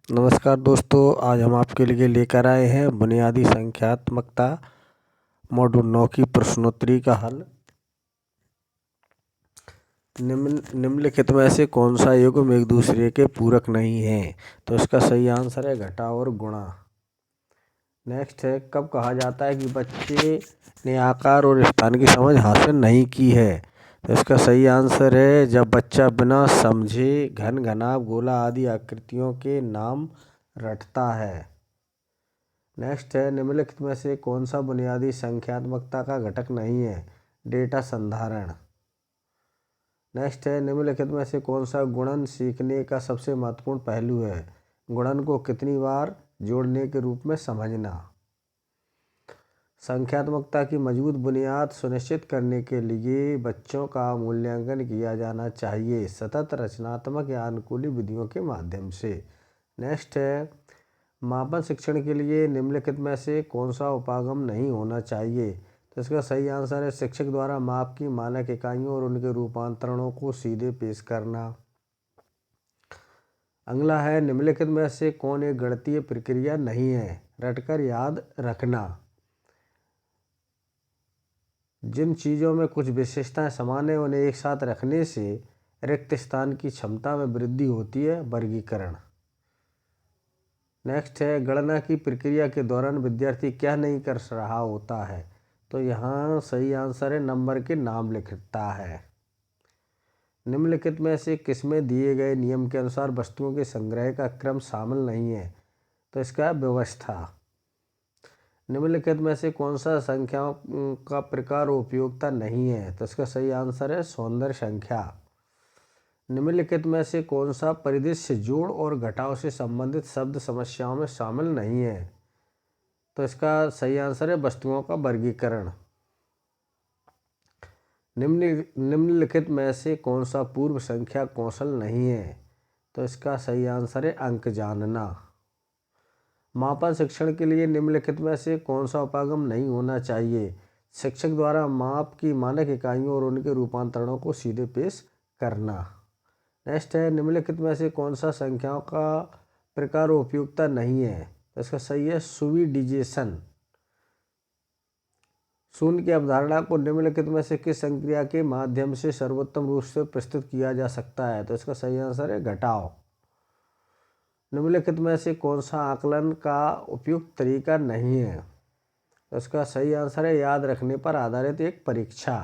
नमस्कार दोस्तों, आज हम आपके लिए लेकर आए हैं बुनियादी संख्यात्मकता मॉड्यूल 9 की प्रश्नोत्तरी का हल। निम्नलिखित में से कौन सा युग्म एक दूसरे के पूरक नहीं है? तो इसका सही आंसर है घटा और गुणा। नेक्स्ट है, कब कहा जाता है कि बच्चे ने आकार और स्थान की समझ हासिल नहीं की है? तो इसका सही आंसर है जब बच्चा बिना समझे घन, घनाभ, गोला आदि आकृतियों के नाम रटता है। नेक्स्ट है, निम्नलिखित में से कौन सा बुनियादी संख्यात्मकता का घटक नहीं है? डेटा संधारण। नेक्स्ट है, निम्नलिखित में से कौन सा गुणन सीखने का सबसे महत्वपूर्ण पहलू है? गुणन को कितनी बार जोड़ने के रूप में समझना। संख्यात्मकता की मजबूत बुनियाद सुनिश्चित करने के लिए बच्चों का मूल्यांकन किया जाना चाहिए सतत, रचनात्मक या अनुकूली विधियों के माध्यम से। नेक्स्ट है, मापन शिक्षण के लिए निम्नलिखित में से कौन सा उपागम नहीं होना चाहिए? तो इसका सही आंसर है शिक्षक द्वारा माप की मानक इकाइयों और उनके रूपांतरणों को सीधे पेश करना। अगला है, निम्नलिखित में से कौन एक गणितीय प्रक्रिया नहीं है? रटकर याद रखना। जिन चीज़ों में कुछ विशेषताएं समान है उन्हें एक साथ रखने से रिक्त स्थान की क्षमता में वृद्धि होती है। वर्गीकरण। नेक्स्ट है, गणना की प्रक्रिया के दौरान विद्यार्थी क्या नहीं कर रहा होता है? तो यहाँ सही आंसर है नंबर के नाम लिखता है। निम्नलिखित में से किसमें दिए गए नियम के अनुसार वस्तुओं के संग्रह का क्रम शामिल नहीं है? तो इसका व्यवस्था। निम्नलिखित में से कौन सा संख्याओं का प्रकार उपयोगिता नहीं है? तो इसका सही आंसर है सौंदर्य संख्या। निम्नलिखित में से कौन सा परिदृश्य जोड़ और घटाव से संबंधित शब्द समस्याओं में शामिल नहीं है? तो इसका सही आंसर है वस्तुओं का वर्गीकरण। निम्नलिखित में से कौन सा पूर्व संख्या कौशल नहीं है? तो इसका सही आंसर है अंक जानना। मापन शिक्षण के लिए निम्नलिखित में से कौन सा उपागम नहीं होना चाहिए? शिक्षक द्वारा माप की मानक इकाइयों और उनके रूपांतरणों को सीधे पेश करना। नेक्स्ट है, निम्नलिखित में से कौन सा संख्याओं का प्रकार उपयुक्तता नहीं है? तो इसका सही है सुविडिजेशन। शून्य की अवधारणा को निम्नलिखित में से किस संक्रिया के माध्यम से सर्वोत्तम रूप से प्रस्तुत किया जा सकता है? तो इसका सही आंसर है घटाव। निम्नलिखित में से कौन सा आकलन का उपयुक्त तरीका नहीं है? तो इसका सही आंसर है याद रखने पर आधारित एक परीक्षा।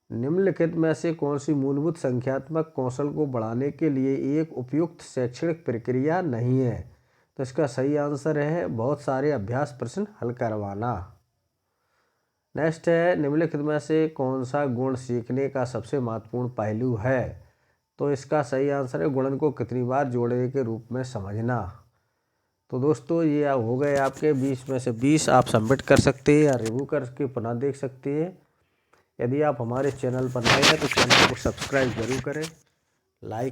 निम्नलिखित में से कौन सी मूलभूत संख्यात्मक कौशल को बढ़ाने के लिए एक उपयुक्त शैक्षणिक प्रक्रिया नहीं है? तो इसका सही आंसर है बहुत सारे अभ्यास प्रश्न हल करवाना। नेक्स्ट है, निम्नलिखित में से कौन सा गुण सीखने का सबसे महत्वपूर्ण पहलू है? तो इसका सही आंसर है गुणन को कितनी बार जोड़ने के रूप में समझना। तो दोस्तों, ये हो गए आपके 20 में से 20। आप सबमिट कर सकते हैं या रिव्यू करके पुनः देख सकते हैं। यदि आप हमारे चैनल पर नए हैं तो चैनल को सब्सक्राइब जरूर करें, लाइक